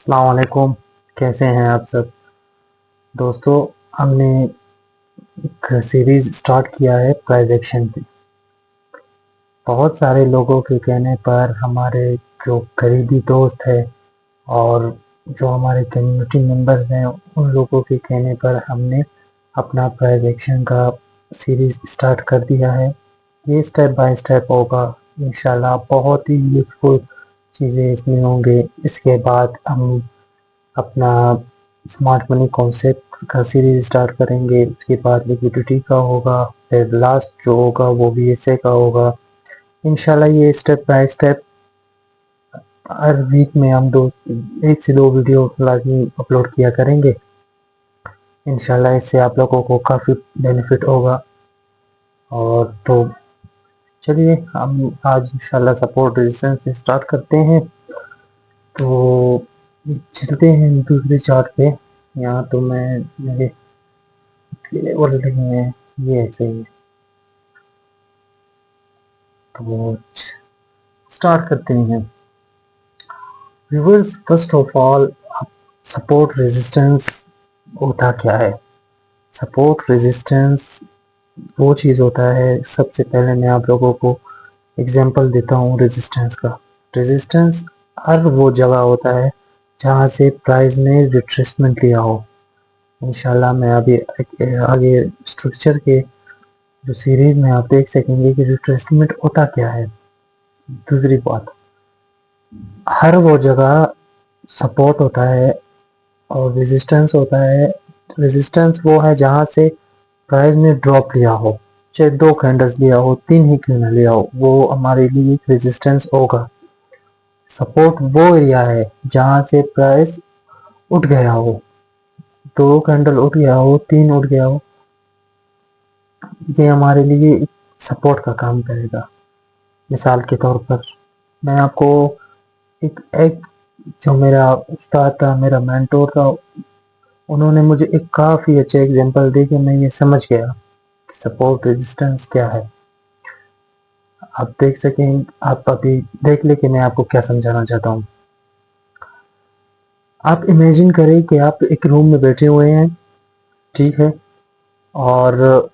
अस्सलाम वालेकुम। कैसे हैं आप सब दोस्तों। हमने एक सीरीज स्टार्ट किया है प्राइस एक्शन से। बहुत सारे लोगों के कहने पर हमारे जो करीबी दोस्त है और जो हमारे कम्युनिटी मेंबर्स हैं उन लोगों के कहने पर हमने अपना प्राइस एक्शन का सीरीज स्टार्ट कर दिया है। ये स्टेप बाय स्टेप होगा। इंशाल्लाह बहुत ही यूज़फुल चीज़ें इसमें होंगे। इसके बाद हम अपना स्मार्ट मनी कॉन्सेप्ट का सीरीज स्टार्ट करेंगे। उसके बाद लिक्विडिटी का होगा, फिर लास्ट जो होगा वो बीएसए का होगा। इंशाल्लाह ये स्टेप बाय स्टेप हर वीक में हम 1 से 2 वीडियो लाजमी अपलोड किया करेंगे। इंशाल्लाह इससे आप लोगों को काफ़ी बेनिफिट होगा। और तो चलिए हम आज इंशाल्लाह सपोर्ट रेजिस्टेंस से स्टार्ट करते हैं। तो चलते हैं दूसरे चार्ट पे। यहाँ तो मैं मेरे और लगे हैं, ये ऐसे ही है। तो स्टार्ट करते हैं viewers. First of all support resistance होता क्या है। सपोर्ट रेजिस्टेंस वो चीज़ होता है। सबसे पहले मैं आप लोगों को एग्जांपल देता हूँ रेजिस्टेंस का। रेजिस्टेंस हर वो जगह होता है जहाँ से प्राइस ने रिट्रेसमेंट लिया हो। इंशाल्लाह मैं अभी आगे स्ट्रक्चर के जो सीरीज में आप देख सकेंगे कि रिट्रेसमेंट होता क्या है। दूसरी बात, हर वो जगह सपोर्ट होता है और रेजिस्टेंस होता है। रेजिस्टेंस वो है जहाँ से प्राइस ने ड्रॉप लिया हो, चाहे 2 कैंडल्स लिया हो, 3 ही क्यों ना लिया हो, वो हमारे लिए एक रेजिस्टेंस होगा। सपोर्ट वो एरिया है जहाँ से प्राइस उठ गया हो, 2 कैंडल उठ गया हो, 3 उठ गया हो, ये हमारे लिए सपोर्ट का काम करेगा। मिसाल के तौर पर मैं आपको एक जो मेरा उस्ताद था, मेरा मेंटोर था, उन्होंने मुझे एक काफ़ी अच्छा एग्जांपल दे के मैं ये समझ गया कि सपोर्ट रेजिस्टेंस क्या है। आप देख सकें, आप अभी देख ले कि मैं आपको क्या समझाना चाहता हूँ। आप इमेजिन करें कि आप एक रूम में बैठे हुए हैं, ठीक है, और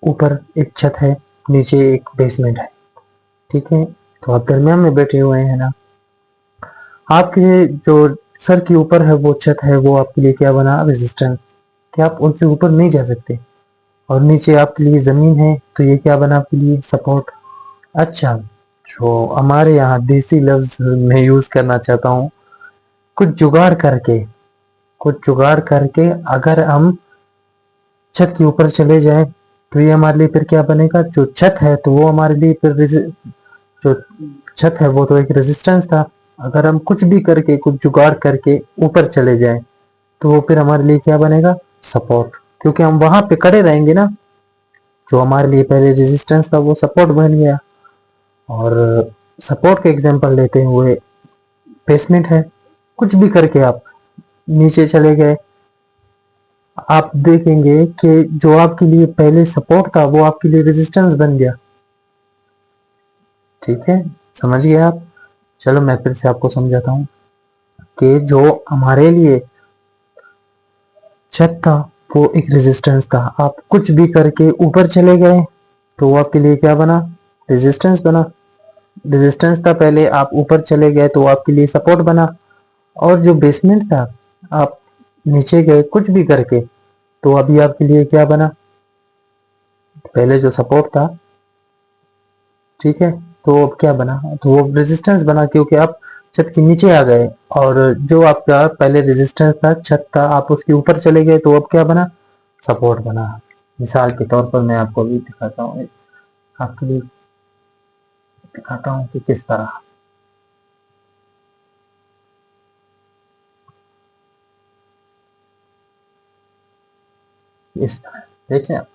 ऊपर एक छत है, नीचे एक बेसमेंट है, ठीक है। तो आप दरमियान में बैठे हुए हैं ना। आपके जो सर के ऊपर है वो छत है, वो आपके लिए क्या बना, रेजिस्टेंस, कि आप उनसे ऊपर नहीं जा सकते। और नीचे आपके लिए ज़मीन है, तो ये क्या बना आपके लिए, सपोर्ट। अच्छा, जो हमारे यहाँ देसी लफ्ज में यूज़ करना चाहता हूँ, कुछ जुगाड़ करके, कुछ जुगाड़ करके अगर हम छत के ऊपर चले जाएं तो ये हमारे लिए फिर क्या बनेगा, जो छत है तो वो हमारे लिए फिर जो छत है वो तो एक रेजिस्टेंस था। अगर हम कुछ भी करके, कुछ जुगाड़ करके ऊपर चले जाएं तो वो फिर हमारे लिए क्या बनेगा, सपोर्ट। क्योंकि हम वहां पे खड़े रहेंगे ना, जो हमारे लिए पहले रेजिस्टेंस था वो सपोर्ट बन गया। और सपोर्ट का एग्जांपल लेते हुए बेसमेंट है, कुछ भी करके आप नीचे चले गए, आप देखेंगे कि जो आपके लिए पहले सपोर्ट था वो आपके लिए रेजिस्टेंस बन गया। ठीक है, समझ गए आप। चलो मैं फिर से आपको समझाता हूँ कि जो हमारे लिए छत था वो एक रेजिस्टेंस था। आप कुछ भी करके ऊपर चले गए तो वो आपके लिए क्या बना, रेजिस्टेंस बना। रेजिस्टेंस था पहले, आप ऊपर चले गए तो वो आपके लिए सपोर्ट बना। और जो बेसमेंट था, आप नीचे गए कुछ भी करके तो अभी आपके लिए क्या बना, पहले जो सपोर्ट था, ठीक है, तो अब क्या बना, तो वो रेजिस्टेंस बना क्योंकि आप छत के नीचे आ गए। और जो आपका पहले रेजिस्टेंस था, छत था, आप उसके ऊपर चले गए तो अब क्या बना, सपोर्ट बना। मिसाल के तौर पर मैं आपको अभी दिखाता हूँ, आपके लिए दिखाता हूँ कि किस तरह। इस तरह देखिए आप,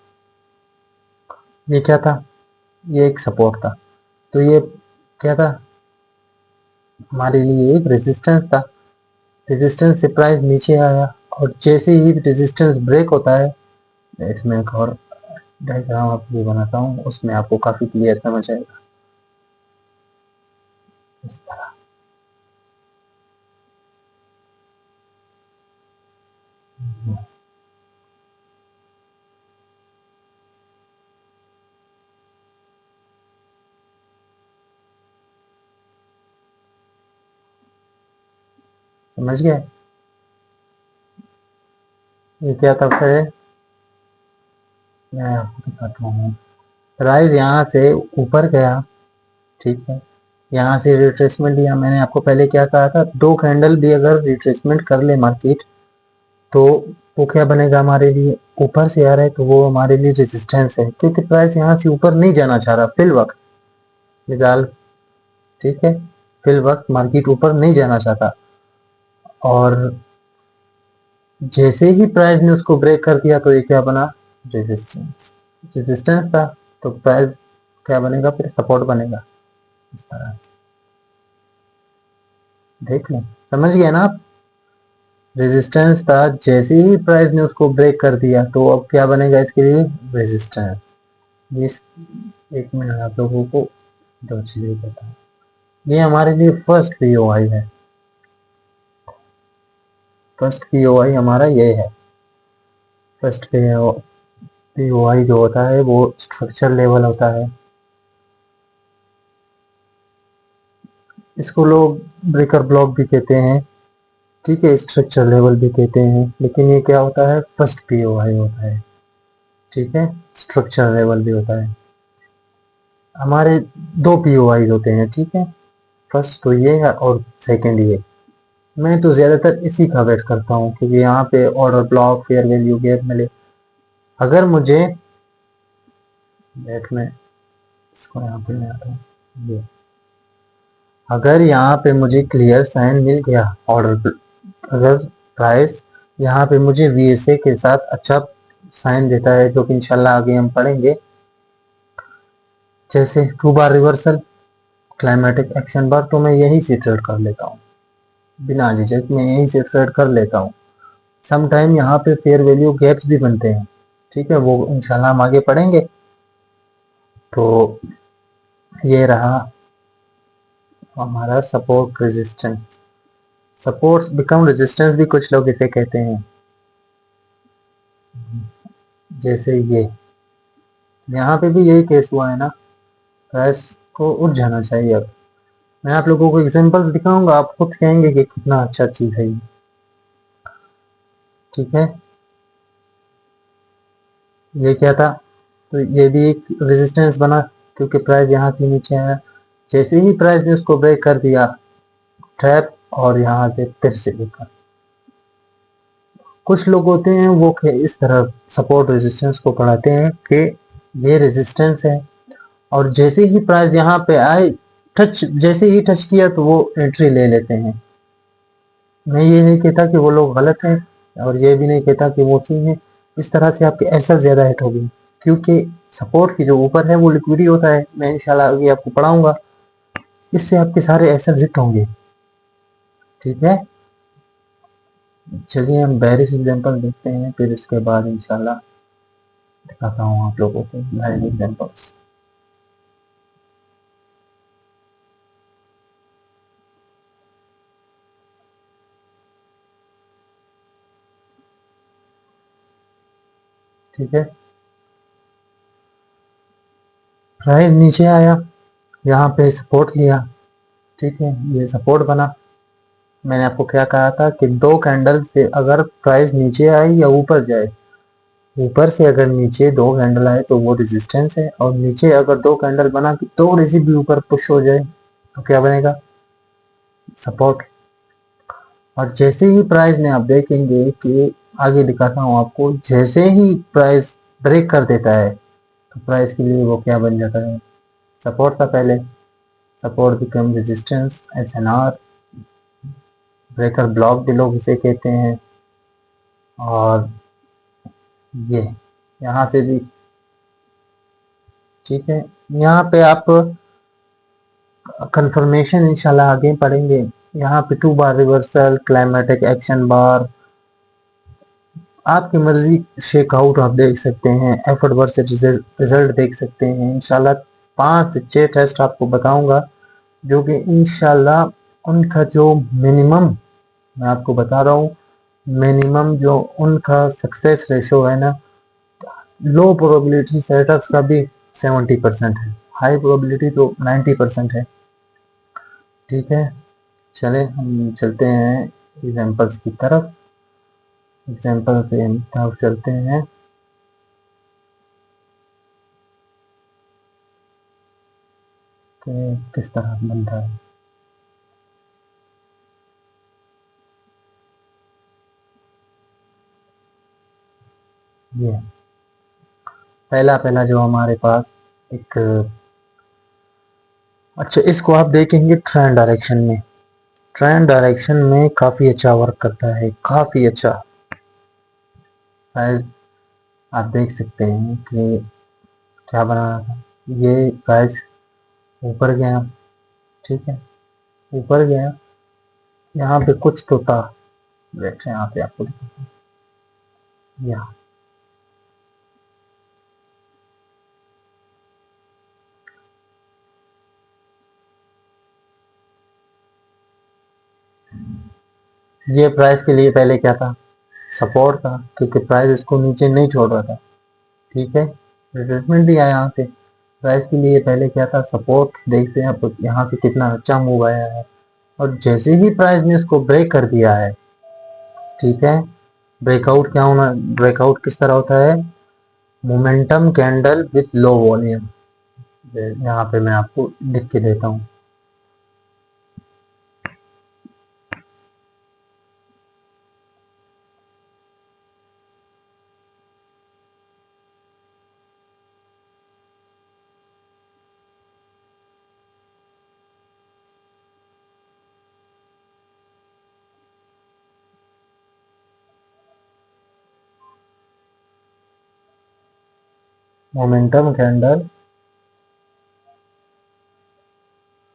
ये क्या था, ये एक सपोर्ट था। तो ये क्या था, हमारे लिए एक रेजिस्टेंस था। रेजिस्टेंस से प्राइस नीचे आया, और जैसे ही रेजिस्टेंस ब्रेक होता है, इसमें एक और डायग्राम आपको बनाता हूँ, उसमें आपको काफ़ी क्लियर समझ आएगा। इस तरह समझ गए? ये क्या था फिर, मैं आपको दिखाता हूँ। प्राइस यहाँ से ऊपर गया, ठीक है, यहाँ से रिट्रेसमेंट लिया। मैंने आपको पहले क्या कहा था, दो कैंडल भी अगर रिट्रेसमेंट कर ले मार्केट, तो वो क्या बनेगा हमारे लिए, ऊपर से आ रहा है तो वो हमारे लिए रेजिस्टेंस है, क्योंकि प्राइस यहाँ से ऊपर नहीं जाना चाह रहा फिल वक्त, मिसाल, ठीक है, फिल वक्त मार्केट ऊपर नहीं जाना चाहता। और जैसे ही प्राइस ने उसको ब्रेक कर दिया तो ये क्या बना, रेजिस्टेंस, रेजिस्टेंस था, तो प्राइस क्या बनेगा फिर, सपोर्ट बनेगा इस तरह से। देख लें, समझ गए ना आप? रेजिस्टेंस था, जैसे ही प्राइस ने उसको ब्रेक कर दिया तो अब क्या बनेगा इसके लिए, रेजिस्टेंस। इस एक मिनट आप लोगों को दो चीजें बताऊं। ये हमारे लिए फर्स्ट पीओआई है, फर्स्ट पीओआई हमारा ये है। फर्स्ट पीओआई जो होता है वो स्ट्रक्चर लेवल होता है, इसको लोग ब्रेकर ब्लॉक भी कहते हैं, ठीक है, स्ट्रक्चर लेवल भी कहते हैं, लेकिन ये क्या होता है, फर्स्ट पीओआई होता है, ठीक है, स्ट्रक्चर लेवल भी होता है। हमारे दो पीओआई होते हैं, ठीक है, फर्स्ट तो ये है और सेकंड ये। मैं तो ज़्यादातर इसी का वेट करता हूँ, क्योंकि यहाँ पे order block, fair value gap मिले। अगर मुझे वेट में इसको यहाँ पे ले आता हूँ, ये अगर यहाँ पे मुझे क्लियर साइन मिल गया ऑर्डर, अगर प्राइस यहाँ पे मुझे वीएसए के साथ अच्छा साइन देता है, जो कि इंशाल्लाह आगे हम पढ़ेंगे, जैसे 2 बार रिवर्सल, क्लाइमेटिक एक्शन बार, तो मैं यही से ट्रेड कर लेता हूँ, बिना झिझक मैं यही से ट्रेड कर लेता हूँ। सम टाइम यहाँ पे फेयर वैल्यू गैप्स भी बनते हैं, ठीक है, वो इंशाल्लाह हम आगे पढ़ेंगे। तो ये रहा हमारा support resistance. Support become resistance भी कुछ लोग इसे कहते हैं, जैसे ये यहाँ पे भी यही केस हुआ है ना, प्राइस को उठ जाना चाहिए। अब मैं आप लोगों को एग्जांपल्स दिखाऊंगा, आप खुद कहेंगे कि कितना अच्छा चीज है ये, ठीक है। ये क्या था, तो ये भी एक रेजिस्टेंस बना, क्योंकि प्राइस यहाँ से नीचे आया, जैसे ही प्राइस ने उसको ब्रेक कर दिया, ट्रैप, और यहाँ से फिर से ऊपर। कुछ लोग होते हैं वो इस तरह सपोर्ट रेजिस्टेंस को पढ़ाते हैं कि ये रेजिस्टेंस है, और जैसे ही प्राइस यहाँ पे आए, टच जैसे ही टच किया तो वो एंट्री ले लेते हैं। मैं ये नहीं कहता कि वो लोग गलत हैं, और ये भी नहीं कहता कि वो सही है। इस तरह से आपके एसेट ज़्यादा हिट होगी, क्योंकि सपोर्ट की जो ऊपर है वो लिक्विडी होता है, मैं इंशाल्लाह आगे आपको पढ़ाऊंगा, इससे आपके सारे एसेट हिट होंगे, ठीक है। चलिए हम बेरिश एग्जांपल देखते हैं, फिर इसके बाद इंशाल्लाह दिखाता हूँ आप लोगों को बेरिश एग्जांपल्स। ठीक है, प्राइस नीचे आया, यहाँ पे सपोर्ट लिया, ठीक है, ये सपोर्ट बना। मैंने आपको क्या कहा था कि दो कैंडल से अगर प्राइस नीचे आए या ऊपर जाए, ऊपर से अगर नीचे दो कैंडल आए तो वो रेजिस्टेंस है, और नीचे अगर दो कैंडल बना के थोड़ी सी भी ऊपर पुश हो जाए तो क्या बनेगा, सपोर्ट। और जैसे ही प्राइस ने, आप देखेंगे कि आगे दिखाता हूँ आपको, जैसे ही प्राइस ब्रेक कर देता है तो प्राइस के लिए वो क्या बन जाता है, सपोर्ट था पहले, support become resistance, SNR, breaker block भी लोग इसे कहते हैं। और ये यहाँ से भी, ठीक है, यहाँ पे आप कंफर्मेशन इंशाल्लाह आगे पढ़ेंगे। यहाँ पे 2 बार रिवर्सल, क्लाइमेटिक एक्शन बार, आपकी मर्जी, शेकआउट आप देख सकते हैं, एफर्ट वर्सेस रिजल्ट देख सकते हैं। इंशाल्लाह 5 से 6 टेस्ट आपको बताऊंगा, जो कि इंशाल्लाह उनका जो मिनिमम, मैं आपको बता रहा हूँ, मिनिमम जो उनका सक्सेस रेशो है ना, लो प्रोबेबिलिटी सेटअप्स का भी 70% है, हाई प्रोबेबिलिटी तो 90% है, ठीक है। चले हम चलते हैं एग्जाम्पल्स की तरफ, एग्जाम्पल पे हम तरफ चलते हैं। कि किस तरह बनता है। ये पहला पहला जो हमारे पास एक, अच्छा इसको आप देखेंगे ट्रेंड डायरेक्शन में, ट्रेंड डायरेक्शन में काफ़ी अच्छा वर्क करता है, काफ़ी अच्छा। प्राइस आप देख सकते हैं कि क्या बना रहा था, ये प्राइस ऊपर गया, ठीक है, ऊपर गया, यहाँ पे कुछ तो था, बैठे यहाँ पे आपको दिखाता हूँ। यहाँ ये प्राइस के लिए पहले क्या था, सपोर्ट था, क्योंकि प्राइस इसको नीचे नहीं छोड़ रहा था, ठीक है, रिट्रेसमेंट दिया यहाँ पे। प्राइस के लिए पहले क्या था, सपोर्ट। देखते हैं आप यहाँ पे कितना अच्छा मूव आया है, और जैसे ही प्राइस ने इसको ब्रेक कर दिया है, ठीक है, ब्रेकआउट क्या होना, ब्रेकआउट किस तरह होता है, momentum candle with low volume. यहाँ पे मैं आपको लिख के देता हूँ। मोमेंटम कैंडल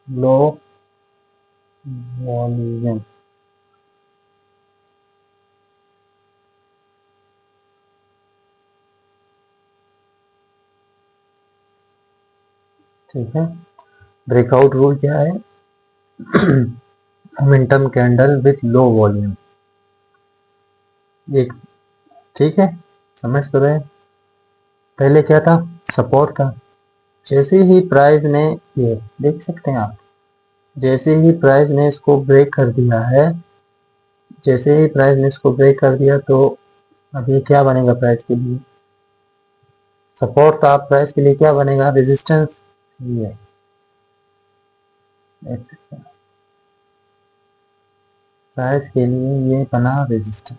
लो वॉल्यूम, ठीक है। ब्रेकआउट रूल क्या है, momentum candle with low volume, एक, ठीक है, समझ तो रहे। पहले क्या था, सपोर्ट था, जैसे ही प्राइस ने, ये देख सकते हैं आप, जैसे ही प्राइस ने इसको ब्रेक कर दिया है, जैसे ही प्राइस ने इसको ब्रेक कर दिया, तो अब ये क्या बनेगा प्राइस के लिए, सपोर्ट था, प्राइस के लिए क्या बनेगा, रेजिस्टेंस। ये देख सकते हैं, प्राइस के लिए ये बना रेजिस्टेंस,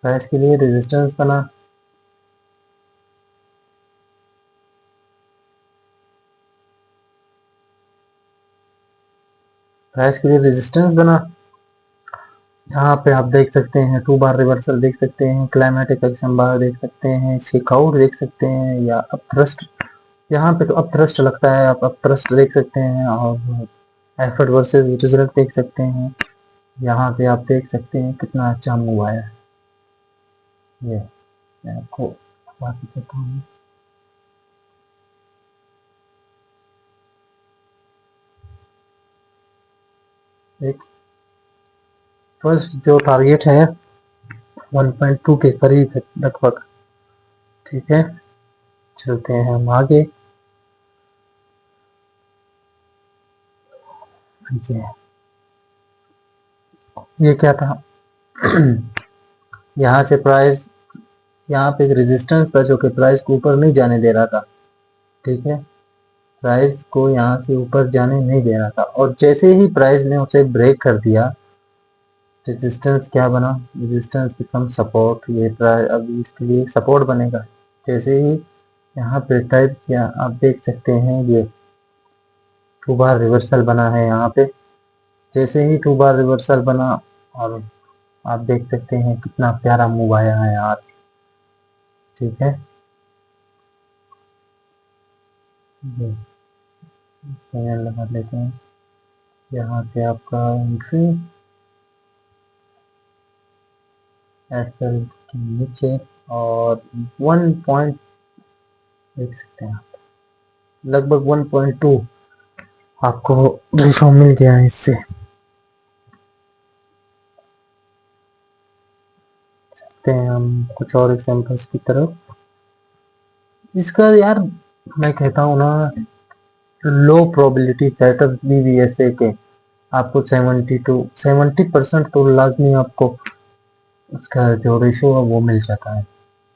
प्राइस के लिए रेजिस्टेंस बना, प्राइस के लिए रेजिस्टेंस बना। यहाँ पे आप देख सकते हैं 2 बार रिवर्सल देख सकते हैं, क्लाइमेटिक एक्शन बार देख सकते हैं, शेकआउट देख सकते हैं, या अप थ्रस्ट, यहाँ पे तो अप थ्रस्ट लगता है, आप अप थ्रस्ट देख सकते हैं, और एफर्ट वर्सेस रिजल्ट देख सकते हैं। यहाँ पे आप देख सकते हैं कितना अच्छा मूव आया है। ये मैं आपको बाकी देता हूँ। एक फर्स्ट जो टारगेट है 1.2 के करीब है लगभग, ठीक है, चलते हैं हम आगे। ये क्या था, यहाँ से प्राइस, यहाँ पे एक रेजिस्टेंस था जो कि प्राइस को ऊपर नहीं जाने दे रहा था, ठीक है, प्राइस को यहाँ से ऊपर जाने नहीं दे रहा था, और जैसे ही प्राइस ने उसे ब्रेक कर दिया, रेजिस्टेंस क्या बना, रेजिस्टेंस बिकम सपोर्ट, ये प्राइस अब इसके लिए सपोर्ट बनेगा। जैसे ही यहाँ पे टाइप किया, आप देख सकते हैं ये 2 बार रिवर्सल बना है यहाँ पे, जैसे ही 2 बार रिवर्सल बना, और आप देख सकते हैं कितना प्यारा मूव आया है यहाँ से, ठीक है, ये चैनल लगा लेते हैं, यहाँ से आपका एंट्री एसएल के नीचे, और 1 पॉइंट देख सकते हैं आप, लगभग 1.2 आपको रेशो मिल गया है इससे। चलते हैं हम कुछ और एग्जांपल्स की तरफ। इसका यार मैं कहता हूँ ना, लो प्रोबेबिलिटी सेटअप भी ऐसे के आपको 70% तो लाजमी आपको उसका जो रेशो है वो मिल जाता है।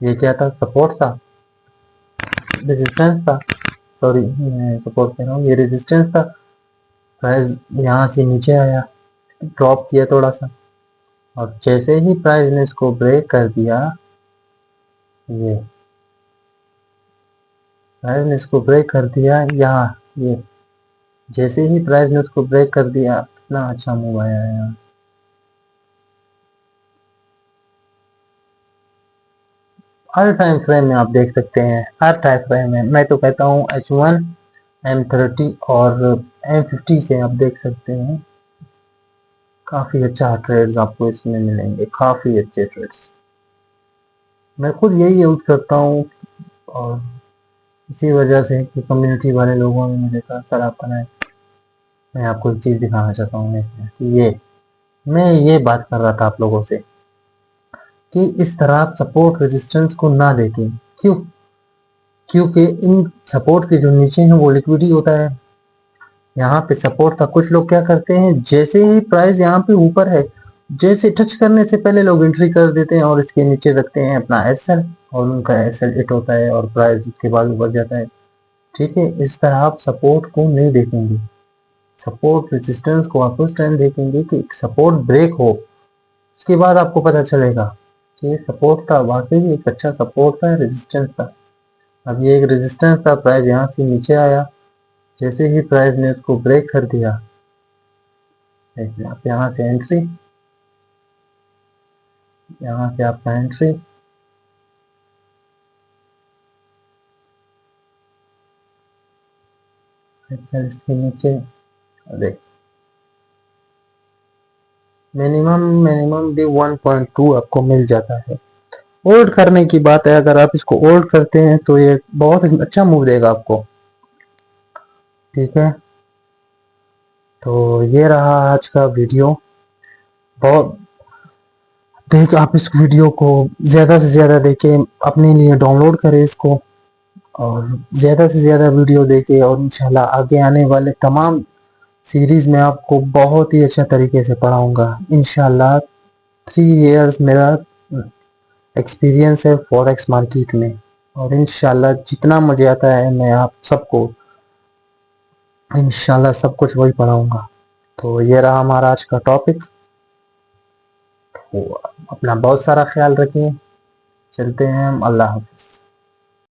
ये क्या था, सपोर्ट था, रेजिस्टेंस था, सॉरी मैं सपोर्ट कह रहा हूँ, ये रेजिस्टेंस था। प्राइस यहाँ से नीचे आया, ड्रॉप किया थोड़ा सा, और जैसे ही प्राइस ने इसको ब्रेक कर दिया, ये प्राइस ने इसको ब्रेक कर दिया यहाँ, ये जैसे ही प्राइस ने उसको ब्रेक कर दिया, कितना अच्छा मूव आया है यहाँ। हर टाइम फ्रेम में आप देख सकते हैं, हर टाइम फ्रेम में मैं तो कहता हूँ H1, M30 और M50 से आप देख सकते हैं, काफ़ी अच्छा ट्रेड्स आपको इसमें मिलेंगे, काफ़ी अच्छे ट्रेड्स। मैं खुद यही यूज़ करता हूँ, और इसी वजह से कि कम्युनिटी वाले लोगों ने मुझे कहा सर आप बनाए। मैं आपको एक चीज़ दिखाना चाहता हूँ कि ये मैं ये बात कर रहा था आप लोगों से कि इस तरह आप सपोर्ट रेजिस्टेंस को ना देखें। क्यों? क्योंकि इन सपोर्ट के जो नीचे हैं वो लिक्विडिटी होता है, यहाँ पे सपोर्ट था। कुछ लोग क्या करते हैं, जैसे ही प्राइस यहाँ पे ऊपर है, जैसे टच करने से पहले लोग एंट्री कर देते हैं और इसके नीचे रखते हैं अपना एसएल, और उनका एसएल हिट होता है और प्राइस उसके बाद ऊपर जाता है। ठीक है, इस तरह आप सपोर्ट को नहीं देखेंगे, सपोर्ट रेजिस्टेंस को आप उस टाइम देखेंगे कि सपोर्ट ब्रेक हो, उसके बाद आपको पता चलेगा कि ये सपोर्ट था, वाकई एक अच्छा सपोर्ट था, रेजिस्टेंस था। अब ये एक रेजिस्टेंस था, प्राइस यहाँ से नीचे आया, जैसे ही प्राइस ने उसको ब्रेक कर दिया, आप यहाँ से एंट्री, यहाँ से आपका एंट्री, इसके नीचे देख, मिनिमम भी 1.2 आपको मिल जाता है। होल्ड करने की बात है, अगर आप इसको होल्ड करते हैं तो ये बहुत अच्छा मूव देगा आपको। ठीक है, तो ये रहा आज का वीडियो। बहुत देख, आप इस वीडियो को ज़्यादा से ज़्यादा देखें, अपने लिए डाउनलोड करें इसको, और ज़्यादा से ज़्यादा वीडियो देखें, और इंशाल्लाह आगे आने वाले तमाम सीरीज़ में आपको बहुत ही अच्छा तरीके से पढ़ाऊँगा इंशाल्लाह। 3 इयर्स मेरा एक्सपीरियंस है फॉरेक्स मार्केट में, और इंशाल्लाह जितना मुझे आता है मैं आप सबको इंशाल्लाह सब कुछ वही पढ़ाऊँगा। तो ये रहा हमारा आज का टॉपिक। तो अपना बहुत सारा ख्याल रखिए, चलते हैं हम, अल्लाह हाफ़िज़।